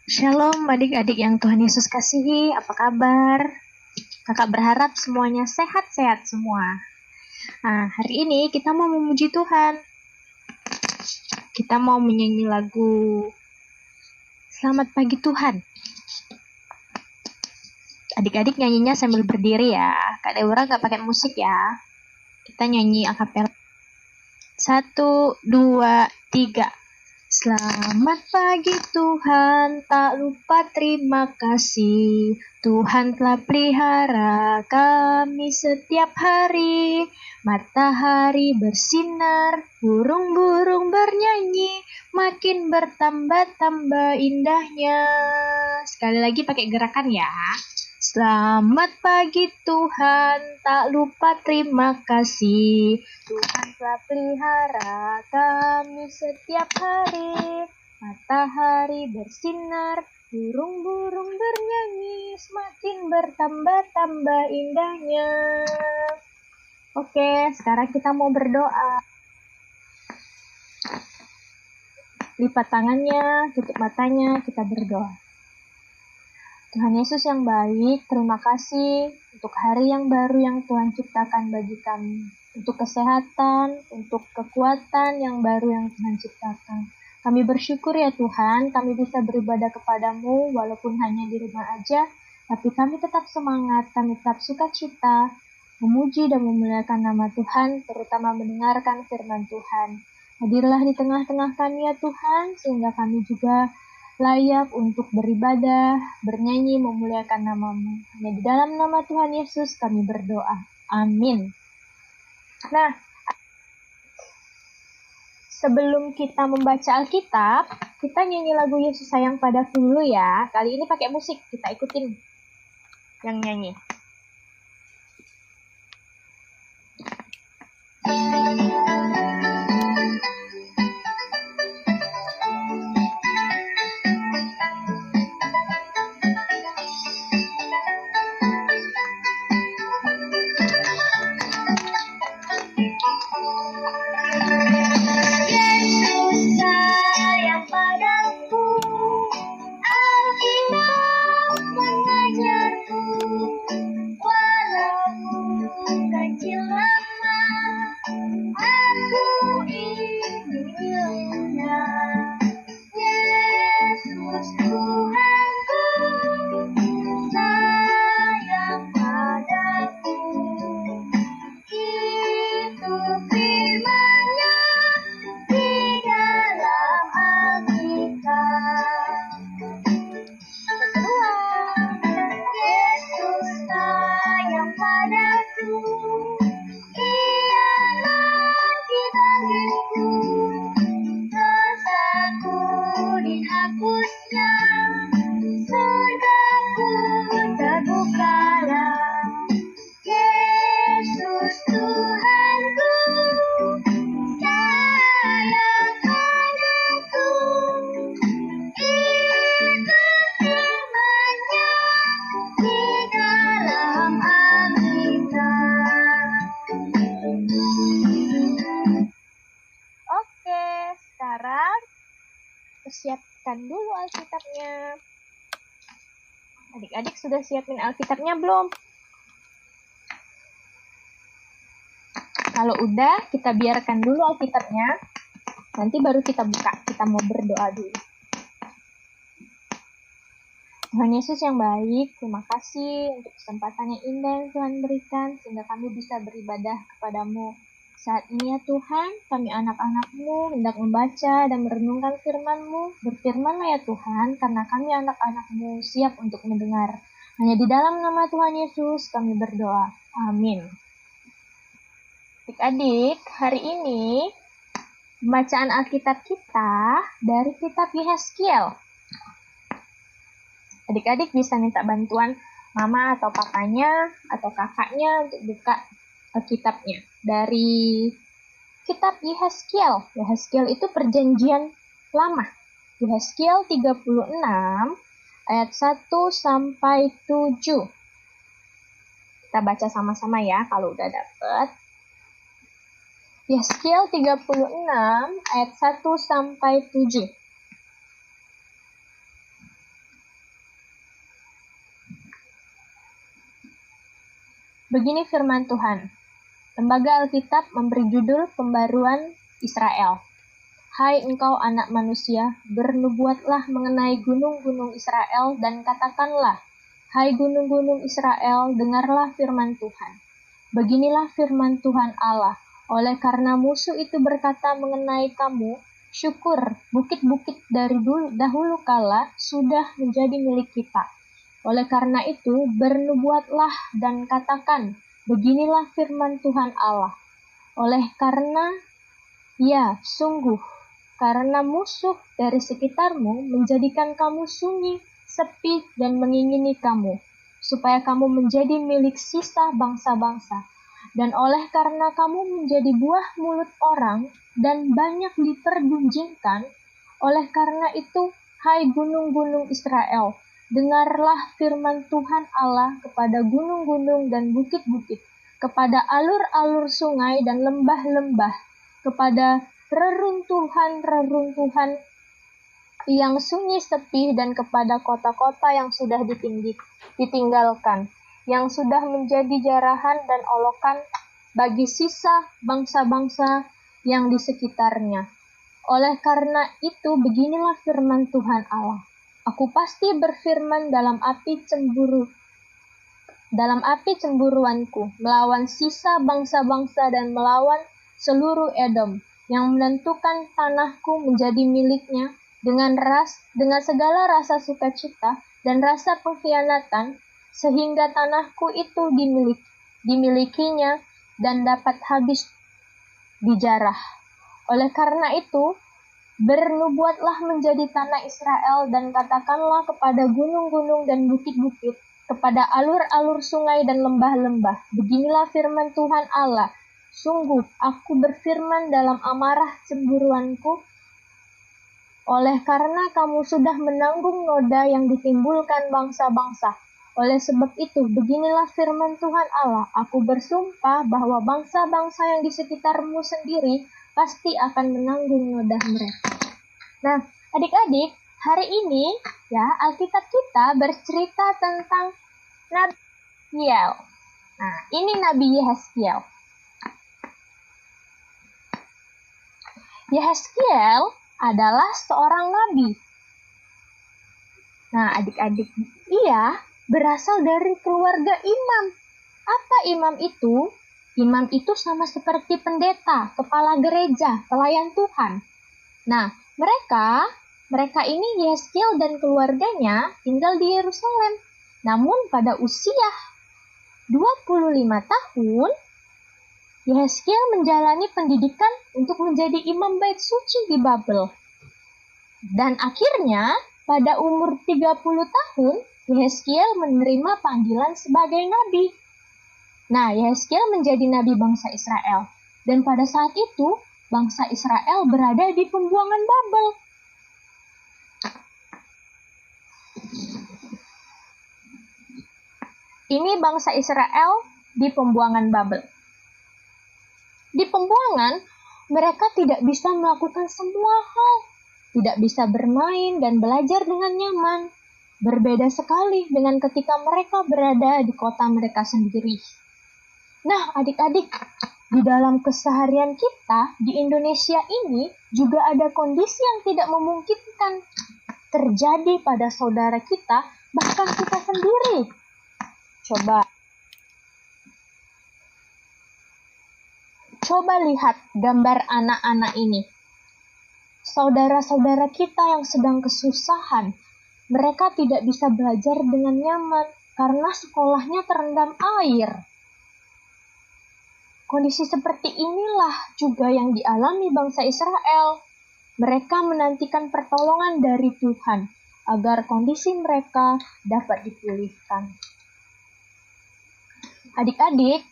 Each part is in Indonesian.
Shalom adik-adik yang Tuhan Yesus kasihi, apa kabar? Kakak berharap semuanya sehat-sehat semua. Nah, hari ini kita mau memuji Tuhan. Kita mau menyanyi lagu Selamat Pagi Tuhan. Adik-adik nyanyinya sambil berdiri ya. Kak Deborah gak pakai musik ya. Kita nyanyi akapela. 1, 2, 3. Selamat pagi Tuhan, tak lupa terima kasih. Tuhan telah pelihara kami setiap hari. Matahari bersinar, burung-burung bernyanyi, makin bertambah-tambah indahnya. Sekali lagi pakai gerakan ya. Selamat pagi Tuhan, tak lupa terima kasih. Tuhan telah pelihara kami setiap hari. Matahari bersinar, burung-burung bernyanyi, semakin bertambah-tambah indahnya. Oke, sekarang kita mau berdoa. Lipat tangannya, tutup matanya, kita berdoa. Tuhan Yesus yang baik, terima kasih untuk hari yang baru yang Tuhan ciptakan bagi kami. Untuk kesehatan, untuk kekuatan yang baru yang Tuhan ciptakan. Kami bersyukur ya Tuhan, kami bisa beribadah kepadamu walaupun hanya di rumah aja, tapi kami tetap semangat, kami tetap sukacita, memuji dan memuliakan nama Tuhan, terutama mendengarkan firman Tuhan. Hadirlah di tengah-tengah kami ya Tuhan, sehingga kami juga layak untuk beribadah, bernyanyi, memuliakan nama-Mu. Hanya di dalam nama Tuhan Yesus kami berdoa. Amin. Nah, sebelum kita membaca Alkitab, kita nyanyi lagu Yesus sayang padaku dulu ya. Kali ini pakai musik, kita ikutin yang nyanyi. Persiapkan dulu Alkitabnya. Adik-adik sudah siapin Alkitabnya belum? Kalau udah, kita biarkan dulu Alkitabnya. Nanti baru kita buka. Kita mau berdoa dulu. Tuhan Yesus yang baik, terima kasih untuk kesempatan yang indah yang Tuhan berikan, sehingga kami bisa beribadah kepadamu. Saat ini ya Tuhan, kami anak-anak-Mu hendak membaca dan merenungkan firman-Mu. Berfirman-Lah ya Tuhan, karena kami anak-anak-Mu siap untuk mendengar. Hanya di dalam nama Tuhan Yesus kami berdoa. Amin. Adik-adik, hari ini bacaan Alkitab kita dari kitab Yehezkiel. Adik-adik bisa minta bantuan mama atau papanya atau kakaknya untuk buka Alkitabnya dari kitab Yehezkiel. Yehezkiel itu perjanjian lama. Yehezkiel 36 ayat 1 sampai 7. Kita baca sama-sama ya kalau udah dapet. Yehezkiel 36 ayat 1 sampai 7. Begini firman Tuhan. Lembaga Alkitab memberi judul Pembaruan Israel. Hai engkau anak manusia, bernubuatlah mengenai gunung-gunung Israel dan katakanlah, hai gunung-gunung Israel, dengarlah firman Tuhan. Beginilah firman Tuhan Allah, oleh karena musuh itu berkata mengenai kamu, syukur, bukit-bukit dari dahulu kala sudah menjadi milik kita. Oleh karena itu, bernubuatlah dan katakan, beginilah firman Tuhan Allah. Oleh karena, ya, sungguh, karena musuh dari sekitarmu menjadikan kamu sunyi, sepi, dan mengingini kamu, supaya kamu menjadi milik sisa bangsa-bangsa. Dan oleh karena kamu menjadi buah mulut orang dan banyak dipergunjingkan, oleh karena itu, hai gunung-gunung Israel, dengarlah firman Tuhan Allah kepada gunung-gunung dan bukit-bukit, kepada alur-alur sungai dan lembah-lembah, kepada reruntuhan-reruntuhan yang sunyi sepi dan kepada kota-kota yang sudah ditinggalkan, yang sudah menjadi jarahan dan olokan bagi sisa bangsa-bangsa yang di sekitarnya. Oleh karena itu, beginilah firman Tuhan Allah. Aku pasti berfirman dalam api cemburuanku, melawan sisa bangsa-bangsa dan melawan seluruh Edom, yang menentukan tanahku menjadi miliknya dengan segala rasa sukacita dan rasa pengkhianatan, sehingga tanahku itu dimilikinya dan dapat habis dijarah. Oleh karena itu, bernubuatlah menjadi tanah Israel dan katakanlah kepada gunung-gunung dan bukit-bukit, kepada alur-alur sungai dan lembah-lembah, beginilah firman Tuhan Allah, sungguh aku berfirman dalam amarah cemburuanku, oleh karena kamu sudah menanggung noda yang ditimbulkan bangsa-bangsa. Oleh sebab itu, beginilah firman Tuhan Allah, aku bersumpah bahwa bangsa-bangsa yang di sekitarmu sendiri pasti akan menanggung noda mereka. Nah, adik-adik, hari ini ya Alkitab kita bercerita tentang Nabi Yehezkiel. Nah, ini Nabi Yehezkiel. Yehezkiel adalah seorang nabi. Nah, adik-adik, ia berasal dari keluarga imam. Apa imam itu? Imam itu sama seperti pendeta, kepala gereja, pelayan Tuhan. Nah, mereka ini Yehezkiel dan keluarganya tinggal di Yerusalem. Namun pada usia 25 tahun, Yehezkiel menjalani pendidikan untuk menjadi imam bait suci di Babel. Dan akhirnya, pada umur 30 tahun, Yehezkiel menerima panggilan sebagai nabi. Nah, Yehezkiel menjadi nabi bangsa Israel. Dan pada saat itu, bangsa Israel berada di pembuangan Babel. Ini bangsa Israel di pembuangan Babel. Di pembuangan, mereka tidak bisa melakukan semua hal. Tidak bisa bermain dan belajar dengan nyaman. Berbeda sekali dengan ketika mereka berada di kota mereka sendiri. Nah, adik-adik, di dalam keseharian kita di Indonesia ini juga ada kondisi yang tidak memungkinkan terjadi pada saudara kita, bahkan kita sendiri. Coba lihat gambar anak-anak ini. Saudara-saudara kita yang sedang kesusahan, mereka tidak bisa belajar dengan nyaman karena sekolahnya terendam air. Kondisi seperti inilah juga yang dialami bangsa Israel. Mereka menantikan pertolongan dari Tuhan agar kondisi mereka dapat dipulihkan. Adik-adik,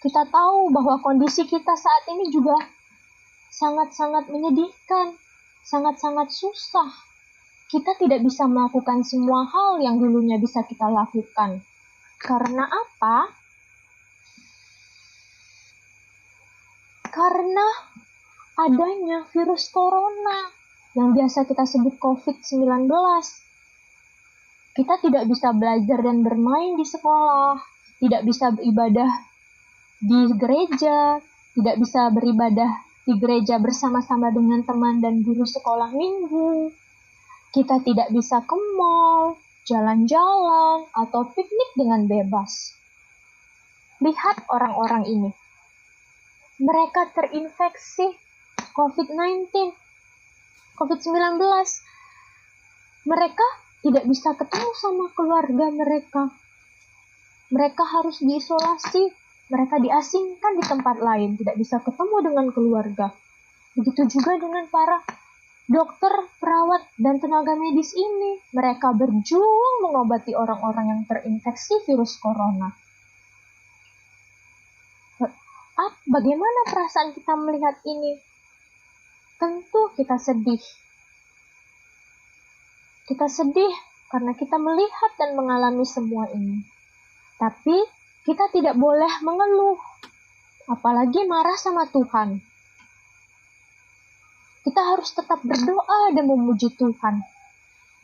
kita tahu bahwa kondisi kita saat ini juga sangat-sangat menyedihkan, sangat-sangat susah. Kita tidak bisa melakukan semua hal yang dulunya bisa kita lakukan. Karena apa? Karena adanya virus corona yang biasa kita sebut COVID-19. Kita tidak bisa belajar dan bermain di sekolah. tidak bisa beribadah di gereja, tidak bisa beribadah di gereja bersama-sama dengan teman dan guru sekolah minggu. Kita tidak bisa ke mall, jalan-jalan, atau piknik dengan bebas. Lihat orang-orang ini. Mereka terinfeksi COVID-19, COVID-19. Mereka tidak bisa ketemu sama keluarga mereka. Mereka harus diisolasi. Mereka diasingkan di tempat lain, tidak bisa ketemu dengan keluarga. Begitu juga dengan para dokter, perawat, dan tenaga medis ini. Mereka berjuang mengobati orang-orang yang terinfeksi virus corona. Bagaimana perasaan kita melihat ini? Tentu kita sedih. Kita sedih karena kita melihat dan mengalami semua ini. Tapi kita tidak boleh mengeluh, apalagi marah sama Tuhan. Kita harus tetap berdoa dan memuji Tuhan,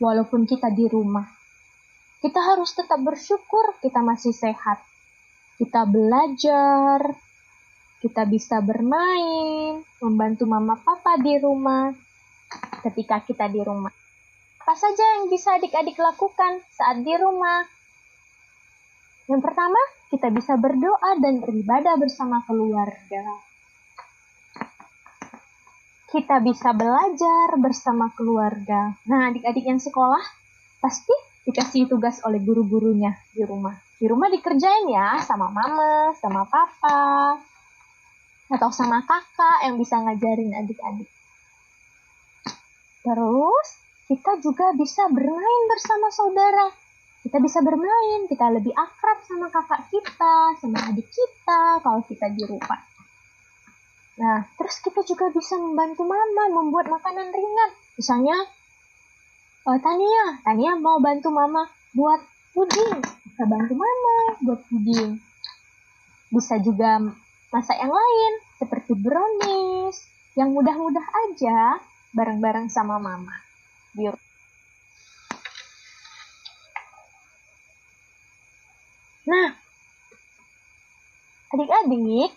walaupun kita di rumah. Kita harus tetap bersyukur kita masih sehat. Kita belajar, kita bisa bermain, membantu mama papa di rumah ketika kita di rumah. Apa saja yang bisa adik-adik lakukan saat di rumah? Yang pertama, kita bisa berdoa dan beribadah bersama keluarga. Kita bisa belajar bersama keluarga. Nah, adik-adik yang sekolah pasti dikasih tugas oleh guru-gurunya di rumah. Di rumah dikerjain ya sama mama, sama papa, atau sama kakak yang bisa ngajarin adik-adik. Terus, kita juga bisa bermain bersama saudara. Kita bisa bermain, kita lebih akrab sama kakak kita, sama adik kita kalau kita di rumah. Nah, terus kita juga bisa membantu mama membuat makanan ringan. Misalnya, Tania mau bantu mama buat puding. Bisa bantu mama buat puding. Bisa juga masak yang lain, seperti brownies, yang mudah-mudah aja, bareng-bareng sama mama. Nah, adik-adik,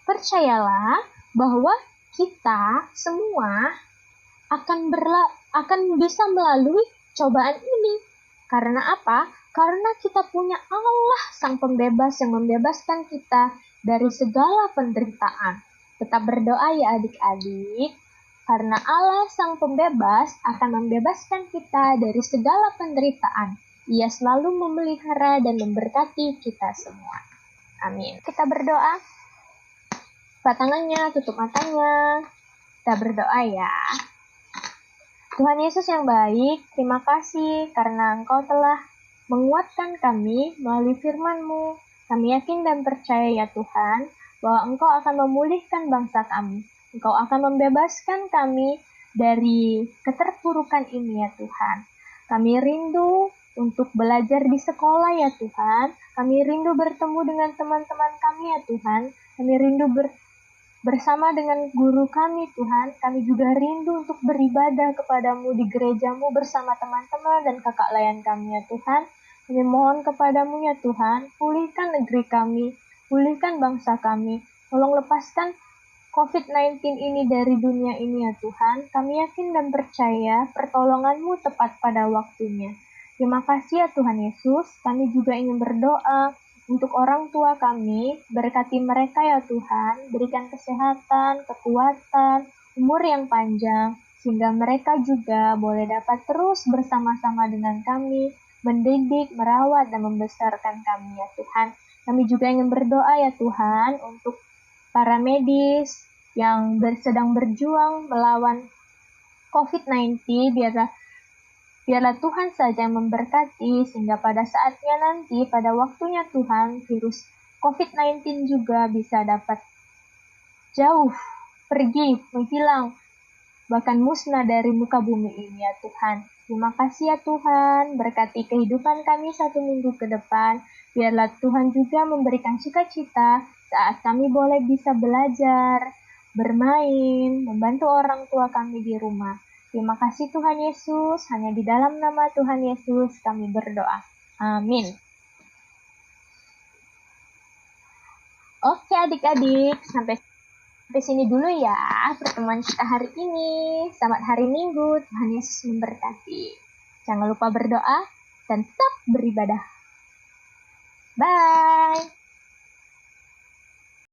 percayalah bahwa kita semua akan bisa melalui cobaan ini. Karena apa? Karena kita punya Allah Sang Pembebas yang membebaskan kita dari segala penderitaan. Tetap berdoa ya adik-adik, karena Allah Sang Pembebas akan membebaskan kita dari segala penderitaan. Ia selalu memelihara dan memberkati kita semua. Amin. Kita berdoa. Buka tangannya, tutup matanya. Kita berdoa ya. Tuhan Yesus yang baik, terima kasih karena Engkau telah menguatkan kami melalui firman-Mu. Kami yakin dan percaya ya Tuhan, bahwa Engkau akan memulihkan bangsa kami. Engkau akan membebaskan kami dari keterpurukan ini ya Tuhan. Kami rindu untuk belajar di sekolah ya Tuhan. Kami rindu bertemu dengan teman-teman kami ya Tuhan. Kami rindu bersama dengan guru kami Tuhan. Kami juga rindu untuk beribadah kepadamu di gerejamu bersama teman-teman dan kakak layan kami ya Tuhan. Kami mohon kepadamu ya Tuhan, pulihkan negeri kami, pulihkan bangsa kami. Tolong lepaskan COVID-19 ini dari dunia ini ya Tuhan. Kami yakin dan percaya pertolongan-Mu tepat pada waktunya. Terima kasih ya Tuhan Yesus. Kami juga ingin berdoa untuk orang tua kami. Berkati mereka ya Tuhan. Berikan kesehatan, kekuatan, umur yang panjang. Sehingga mereka juga boleh dapat terus bersama-sama dengan kami. Mendidik, merawat, dan membesarkan kami ya Tuhan. Kami juga ingin berdoa ya Tuhan untuk para medis yang sedang berjuang melawan COVID-19. Biarlah Tuhan saja memberkati sehingga pada saatnya nanti, pada waktunya Tuhan, virus COVID-19 juga bisa dapat jauh, pergi, menghilang, bahkan musnah dari muka bumi ini ya Tuhan. Terima kasih ya Tuhan, berkati kehidupan kami 1 minggu ke depan. Biarlah Tuhan juga memberikan sukacita saat kami boleh bisa belajar, bermain, membantu orang tua kami di rumah. Terima kasih Tuhan Yesus, hanya di dalam nama Tuhan Yesus kami berdoa. Amin. Oke adik-adik, sampai sini dulu ya pertemuan kita hari ini. Selamat hari Minggu, Tuhan Yesus memberkati. Jangan lupa berdoa dan tetap beribadah. Bye.